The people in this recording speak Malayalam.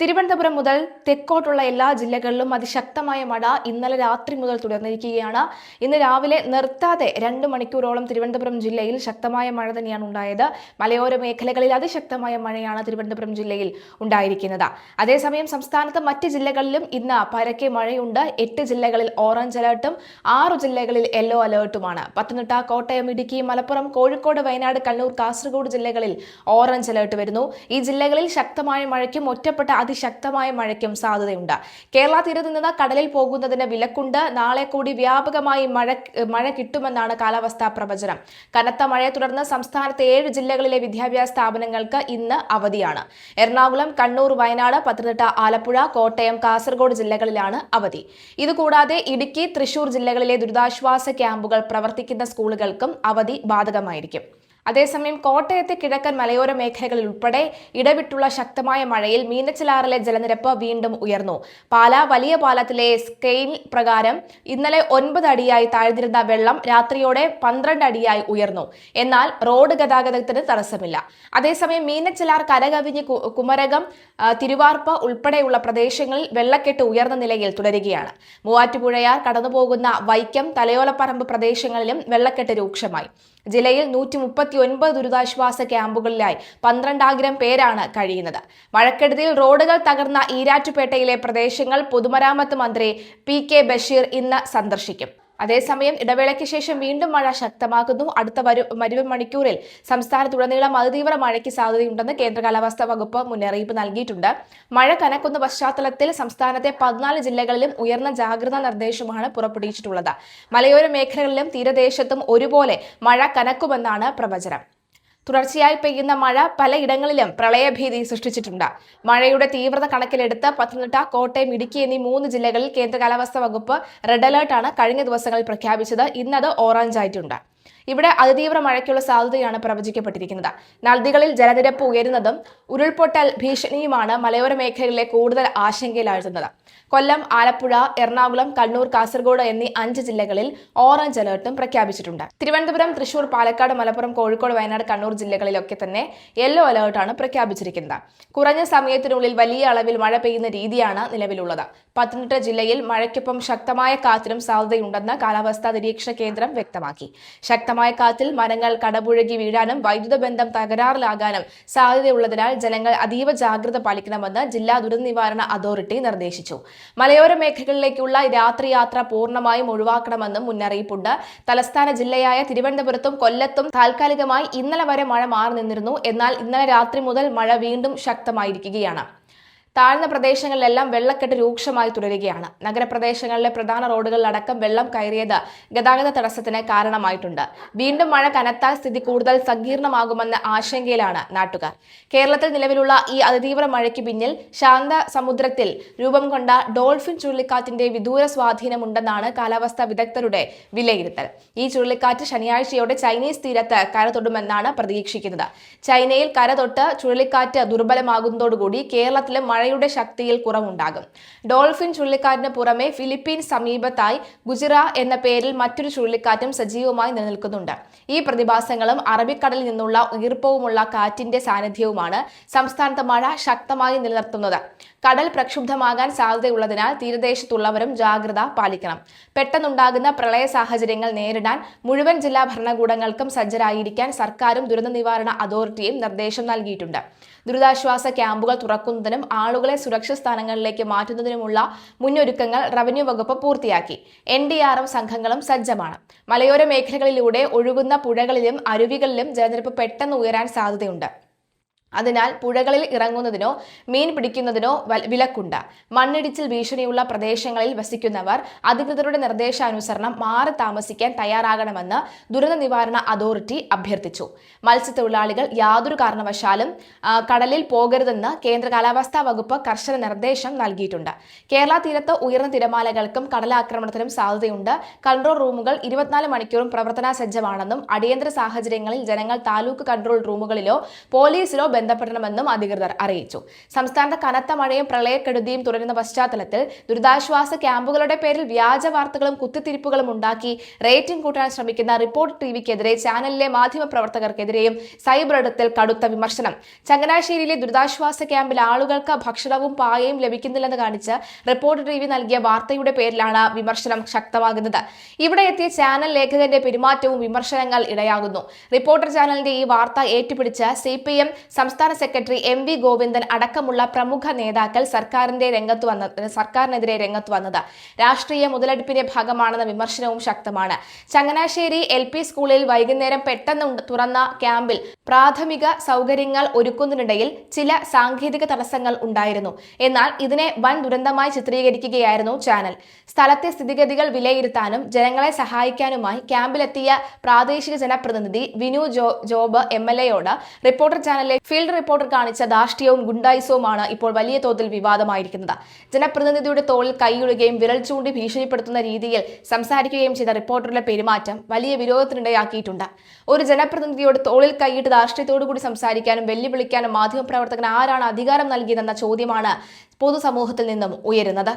തിരുവനന്തപുരം മുതൽ തെക്കോട്ടുള്ള എല്ലാ ജില്ലകളിലും അതിശക്തമായ മഴ ഇന്നലെ രാത്രി മുതൽ തുടർന്നിരിക്കുകയാണ്. ഇന്ന് രാവിലെ നിർത്താതെ 2 മണിക്കൂറോളം തിരുവനന്തപുരം ജില്ലയിൽ ശക്തമായ മഴ തന്നെയാണ് ഉണ്ടായത്. മലയോര മേഖലകളിൽ അതിശക്തമായ മഴയാണ് തിരുവനന്തപുരം ജില്ലയിൽ ഉണ്ടായിരിക്കുന്നത്. അതേസമയം സംസ്ഥാനത്ത് മറ്റ് ജില്ലകളിലും ഇന്ന് പരക്കെ മഴയുണ്ട്. 8 ജില്ലകളിൽ ഓറഞ്ച് അലർട്ടും 6 ജില്ലകളിൽ യെല്ലോ അലർട്ടുമാണ്. പത്തനംതിട്ട, കോട്ടയം, ഇടുക്കി, മലപ്പുറം, കോഴിക്കോട്, വയനാട്, കണ്ണൂർ, കാസർഗോഡ് ജില്ലകളിൽ ഓറഞ്ച് അലർട്ട് വരുന്നു. ഈ ജില്ലകളിൽ ശക്തമായ മഴയ്ക്കും ഒറ്റപ്പെട്ട അതിശക്തമായ മഴയ്ക്കും സാധ്യതയുണ്ട്. കേരള തീരത്ത് നിന്ന് കടലിൽ പോകുന്നതിന് വിലക്കുണ്ട്. നാളെ കൂടി വ്യാപകമായി മഴ കിട്ടുമെന്നാണ് കാലാവസ്ഥാ പ്രവചനം. കനത്ത മഴയെ തുടർന്ന് സംസ്ഥാനത്തെ 7 ജില്ലകളിലെ വിദ്യാഭ്യാസ സ്ഥാപനങ്ങൾക്ക് ഇന്ന് അവധിയാണ്. എറണാകുളം, കണ്ണൂർ, വയനാട്, പത്തനംതിട്ട, ആലപ്പുഴ, കോട്ടയം, കാസർഗോഡ് ജില്ലകളിലാണ് അവധി. ഇതുകൂടാതെ ഇടുക്കി, തൃശൂർ ജില്ലകളിലെ ദുരിതാശ്വാസ ക്യാമ്പുകൾ പ്രവർത്തിക്കുന്ന സ്കൂളുകൾക്കും അവധി ബാധകമായിരിക്കും. അതേസമയം കോട്ടയത്തെ കിഴക്കൻ മലയോര മേഖലകളിൽ ഉൾപ്പെടെ ഇടവിട്ടുള്ള ശക്തമായ മഴയിൽ മീനച്ചിലാറിലെ ജലനിരപ്പ് വീണ്ടും ഉയർന്നു. പാലാ വലിയ പാലത്തിലെ സ്കെയിൽ പ്രകാരം ഇന്നലെ 9 അടിയായി താഴ്ന്നിരുന്ന വെള്ളം രാത്രിയോടെ 12 അടിയായി ഉയർന്നു. എന്നാൽ റോഡ് ഗതാഗതത്തിന് തടസ്സമില്ല. അതേസമയം മീനച്ചിലാർ കരകവിഞ്ഞ് കുമരകം, തിരുവാർപ്പ് ഉൾപ്പെടെയുള്ള പ്രദേശങ്ങളിൽ വെള്ളക്കെട്ട് ഉയർന്ന നിലയിൽ തുടരുകയാണ്. മൂവാറ്റുപുഴയാർ കടന്നുപോകുന്ന വൈക്കം, തലയോലപ്പറമ്പ് പ്രദേശങ്ങളിലും വെള്ളക്കെട്ട് രൂക്ഷമായി. ജില്ലയിൽ 139 ദുരിതാശ്വാസ ക്യാമ്പുകളിലായി 12,000 പേരാണ് കഴിയുന്നത്. മഴക്കെടുതിയിൽ റോഡുകൾ തകർന്ന ഈരാറ്റുപേട്ടയിലെ പ്രദേശങ്ങൾ പൊതുമരാമത്ത് മന്ത്രി പി.കെ. ബഷീർ ഇന്ന് സന്ദർശിക്കും. അതേസമയം ഇടവേളയ്ക്ക് ശേഷം വീണ്ടും മഴ ശക്തമാകുന്നു. അടുത്ത വരും മണിക്കൂറിൽ സംസ്ഥാനത്തുടനീളം അതിതീവ്ര മഴയ്ക്ക് സാധ്യതയുണ്ടെന്ന് കേന്ദ്ര കാലാവസ്ഥാ വകുപ്പ് മുന്നറിയിപ്പ് നൽകിയിട്ടുണ്ട്. മഴ കനക്കുന്ന പശ്ചാത്തലത്തിൽ സംസ്ഥാനത്തെ 14 ജില്ലകളിലും ഉയർന്ന ജാഗ്രതാ നിർദ്ദേശമാണ് പുറപ്പെടുവിച്ചിട്ടുള്ളത്. മലയോര മേഖലകളിലും തീരദേശത്തും ഒരുപോലെ മഴ കനക്കുമെന്നാണ് പ്രവചനം. തുടർച്ചയായി പെയ്യുന്ന മഴ പലയിടങ്ങളിലും പ്രളയഭീതി സൃഷ്ടിച്ചിട്ടുണ്ട്. മഴയുടെ തീവ്രത കണക്കിലെടുത്ത് പത്തനംതിട്ട, കോട്ടയം, ഇടുക്കി എന്നീ 3 ജില്ലകളിൽ കേന്ദ്ര കാലാവസ്ഥാ വകുപ്പ് റെഡ് അലർട്ടാണ് കഴിഞ്ഞ ദിവസങ്ങളിൽ പ്രഖ്യാപിച്ചത്. ഇന്നത് ഓറഞ്ച് ആയിട്ടുണ്ട്. ഇവിടെ അതിതീവ്ര മഴയ്ക്കുള്ള സാധ്യതയാണ് പ്രവചിക്കപ്പെട്ടിരിക്കുന്നത്. നദികളിൽ ജലനിരപ്പ് ഉയരുന്നതും ഉരുൾപൊട്ടൽ ഭീഷണിയുമാണ് മലയോര മേഖലകളിലെ കൂടുതൽ ആശങ്കയിലാഴ്ത്തുന്നത്. കൊല്ലം, ആലപ്പുഴ, എറണാകുളം, കണ്ണൂർ, കാസർഗോഡ് എന്നീ 5 ജില്ലകളിൽ ഓറഞ്ച് അലർട്ടും പ്രഖ്യാപിച്ചിട്ടുണ്ട്. തിരുവനന്തപുരം, തൃശൂർ, പാലക്കാട്, മലപ്പുറം, കോഴിക്കോട്, വയനാട്, കണ്ണൂർ ജില്ലകളിലൊക്കെ തന്നെ യെല്ലോ അലർട്ടാണ് പ്രഖ്യാപിച്ചിരിക്കുന്നത്. കുറഞ്ഞ സമയത്തിനുള്ളിൽ വലിയ അളവിൽ മഴ പെയ്യുന്ന രീതിയാണ് നിലവിലുള്ളത്. പത്തനംതിട്ട ജില്ലയിൽ മഴയ്ക്കൊപ്പം ശക്തമായ കാറ്റിനും സാധ്യതയുണ്ടെന്ന് കാലാവസ്ഥാ നിരീക്ഷണ കേന്ദ്രം വ്യക്തമാക്കി. ശക്തമായ കാറ്റിൽ മരങ്ങൾ കടപുഴകി വീഴാനും വൈദ്യുത ബന്ധം തകരാറിലാകാനും സാധ്യതയുള്ളതിനാൽ ജനങ്ങൾ അതീവ ജാഗ്രത പാലിക്കണമെന്ന് ജില്ലാ ദുരന്ത നിവാരണ അതോറിറ്റി നിർദ്ദേശിച്ചു. മലയോര മേഖലകളിലേക്കുള്ള രാത്രിയാത്ര പൂർണ്ണമായും ഒഴിവാക്കണമെന്നും മുന്നറിയിപ്പുണ്ട്. തലസ്ഥാന ജില്ലയായ തിരുവനന്തപുരത്തും കൊല്ലത്തും താൽക്കാലികമായി ഇന്നലെ വരെ മഴ മാറി നിന്നിരുന്നു. എന്നാൽ ഇന്നലെ രാത്രി മുതൽ മഴ വീണ്ടും ശക്തമായിരിക്കുകയാണ്. താഴ്ന്ന പ്രദേശങ്ങളിലെല്ലാം വെള്ളക്കെട്ട് രൂക്ഷമായി തുടരുകയാണ്. നഗരപ്രദേശങ്ങളിലെ പ്രധാന റോഡുകളിലടക്കം വെള്ളം കയറിയത് ഗതാഗത തടസ്സത്തിന് കാരണമായിട്ടുണ്ട്. വീണ്ടും മഴ കനത്താൽ സ്ഥിതി കൂടുതൽ സങ്കീർണമാകുമെന്ന ആശങ്കയിലാണ് നാട്ടുകാർ. കേരളത്തിൽ നിലവിലുള്ള ഈ അതിതീവ്ര മഴയ്ക്ക് പിന്നിൽ ശാന്ത സമുദ്രത്തിൽ രൂപം കൊണ്ട ഡോൾഫിൻ ചുഴലിക്കാറ്റിന്റെ വിദൂര സ്വാധീനമുണ്ടെന്നാണ് കാലാവസ്ഥാ വിദഗ്ധരുടെ വിലയിരുത്തൽ. ഈ ചുഴലിക്കാറ്റ് ശനിയാഴ്ചയോടെ ചൈനീസ് തീരത്ത് കരതൊടുമെന്നാണ് പ്രതീക്ഷിക്കുന്നത്. ചൈനയിൽ കരതൊട്ട് ചുഴലിക്കാറ്റ് ദുർബലമാകുന്നതോടുകൂടി കേരളത്തിലും മഴയുടെ ശക്തിയിൽ കുറവുണ്ടാകും. ഡോൾഫിൻ ചുഴലിക്കാറ്റിന് പുറമെ ഫിലിപ്പീൻസ് സമീപത്തായി ഗുജിറ എന്ന പേരിൽ മറ്റൊരു ചുഴലിക്കാറ്റും സജീവമായി നിലനിൽക്കുന്നുണ്ട്. ഈ പ്രതിഭാസങ്ങളും അറബിക്കടലിൽ നിന്നുള്ള ഈർപ്പവുമുള്ള കാറ്റിന്റെ സാന്നിധ്യവുമാണ് സംസ്ഥാനത്ത് മഴ ശക്തമായി നിലനിർത്തുന്നത്. കടൽ പ്രക്ഷുബ്ധമാകാൻ സാധ്യതയുള്ളതിനാൽ തീരദേശത്തുള്ളവരും ജാഗ്രത പാലിക്കണം. പെട്ടെന്നുണ്ടാകുന്ന പ്രളയ സാഹചര്യങ്ങൾ നേരിടാൻ മുഴുവൻ ജില്ലാ ഭരണകൂടങ്ങൾക്കും സജ്ജരായിരിക്കാൻ സർക്കാരും ദുരന്ത നിവാരണ അതോറിറ്റിയും നിർദ്ദേശം നൽകിയിട്ടുണ്ട്. ദുരിതാശ്വാസ ക്യാമ്പുകൾ തുറക്കുന്നതിനും ആളുകളെ സുരക്ഷിത സ്ഥാനങ്ങളിലേക്ക് മാറ്റുന്നതിനുമുള്ള മുന്നൊരുക്കങ്ങൾ റവന്യൂ വകുപ്പ് പൂർത്തിയാക്കി. NDRF സംഘങ്ങളും സജ്ജമാണ്. മലയോര മേഖലകളിലൂടെ ഒഴുകുന്ന പുഴകളിലും അരുവികളിലും ജലനിരപ്പ് പെട്ടെന്ന് ഉയരാൻ സാധ്യതയുണ്ട്. അതിനാൽ പുഴകളിൽ ഇറങ്ങുന്നതിനോ മീൻ പിടിക്കുന്നതിനോ വിലക്കുണ്ട്. മണ്ണിടിച്ചിൽ ഭീഷണിയുള്ള പ്രദേശങ്ങളിൽ വസിക്കുന്നവർ അധികൃതരുടെ നിർദ്ദേശാനുസരണം മാറി താമസിക്കാൻ തയ്യാറാകണമെന്ന് ദുരന്ത നിവാരണ അതോറിറ്റി അഭ്യർത്ഥിച്ചു. മത്സ്യത്തൊഴിലാളികൾ യാതൊരു കാരണവശാലും കടലിൽ പോകരുതെന്ന് കേന്ദ്ര കാലാവസ്ഥാ വകുപ്പ് കർശന നിർദ്ദേശം നൽകിയിട്ടുണ്ട്. കേരള തീരത്ത് ഉയർന്ന തിരമാലകൾക്കും കടലാക്രമണത്തിനും സാധ്യതയുണ്ട്. കൺട്രോൾ റൂമുകൾ 24 മണിക്കൂറും പ്രവർത്തന സജ്ജമാണെന്നും അടിയന്തര സാഹചര്യങ്ങളിൽ ജനങ്ങൾ താലൂക്ക് കൺട്രോൾ റൂമുകളിലോ പോലീസിലോ ബന്ധപ്പെടണമെന്നും അധികൃതർ അറിയിച്ചു. സംസ്ഥാനത്ത് കനത്ത മഴയും പ്രളയക്കെടുതിയും തുടരുന്ന പശ്ചാത്തലത്തിൽ ദുരിതാശ്വാസ ക്യാമ്പുകളുടെ പേരിൽ വ്യാജ വാർത്തകളും കുത്തിത്തിരിപ്പുകളും ഉണ്ടാക്കി റേറ്റിംഗ് കൂട്ടാൻ ശ്രമിക്കുന്ന റിപ്പോർട്ടർ ടിവിക്കെതിരെ ചാനലിലെ മാധ്യമപ്രവർത്തകർക്കെതിരെയും സൈബർ ഇടത്തിൽ കടുത്ത വിമർശനം. ചങ്ങനാശ്ശേരിയിലെ ദുരിതാശ്വാസ ക്യാമ്പിൽ ആളുകൾക്ക് ഭക്ഷണവും പായയും ലഭിക്കുന്നില്ലെന്ന് കാണിച്ച് റിപ്പോർട്ടർ ടിവി നൽകിയ വാർത്തയുടെ പേരിലാണ് വിമർശനം ശക്തമാകുന്നത്. ഇവിടെ എത്തിയ ചാനൽ ലേഖകന്റെ പെരുമാറ്റവും വിമർശനങ്ങൾ ഇടയാകുന്നു. റിപ്പോർട്ടർ ചാനലിന്റെ ഈ വാർത്ത ഏറ്റുപിടിച്ച് CPM സംസ്ഥാന സെക്രട്ടറി MV ഗോവിന്ദൻ അടക്കമുള്ള പ്രമുഖ നേതാക്കൾ സർക്കാരിനെതിരെ രംഗത്ത് വന്നത് രാഷ്ട്രീയ മുതലെടുപ്പിന്റെ ഭാഗമാണെന്ന വിമർശനവും ശക്തമാണ്. ചങ്ങനാശ്ശേരി LP സ്കൂളിൽ വൈകുന്നേരം പെട്ടെന്ന് തുറന്ന ക്യാമ്പിൽ പ്രാഥമിക സൗകര്യങ്ങൾ ഒരുക്കുന്നതിനിടയിൽ ചില സാങ്കേതിക തടസ്സങ്ങൾ ഉണ്ടായിരുന്നു. എന്നാൽ ഇതിനെ വൻ ദുരന്തമായി ചിത്രീകരിക്കുകയായിരുന്നു ചാനൽ. സ്ഥലത്തെ സ്ഥിതിഗതികൾ വിലയിരുത്താനും ജനങ്ങളെ സഹായിക്കാനുമായി ക്യാമ്പിലെത്തിയ പ്രാദേശിക ജനപ്രതിനിധി വിനു ജോബ് MLAയോട് റിപ്പോർട്ടർ ചാനലിലെ ഫീൽഡ് റിപ്പോർട്ടർ കാണിച്ച ധാർഷ്ട്യവും ഗുണ്ടായിസവുമാണ് ഇപ്പോൾ വലിയ തോതിൽ വിവാദമായിരിക്കുന്നത്. ജനപ്രതിനിധിയുടെ തോളിൽ കൈയിടുകയും വിരൽ ചൂണ്ടി ഭീഷണിപ്പെടുത്തുന്ന രീതിയിൽ സംസാരിക്കുകയും ചെയ്ത റിപ്പോർട്ടറുടെ പെരുമാറ്റം വലിയ വിരോധത്തിനിടയാക്കിയിട്ടുണ്ട്. ഒരു ജനപ്രതിനിധിയോട് തോളിൽ കൈയിട്ട് ധാർഷ്ട്യത്തോടുകൂടി സംസാരിക്കാനും വെല്ലുവിളിക്കാനും മാധ്യമപ്രവർത്തകന് ആരാണ് അധികാരം നൽകിയതെന്ന ചോദ്യമാണ് പൊതുസമൂഹത്തിൽ നിന്നും ഉയരുന്നത്.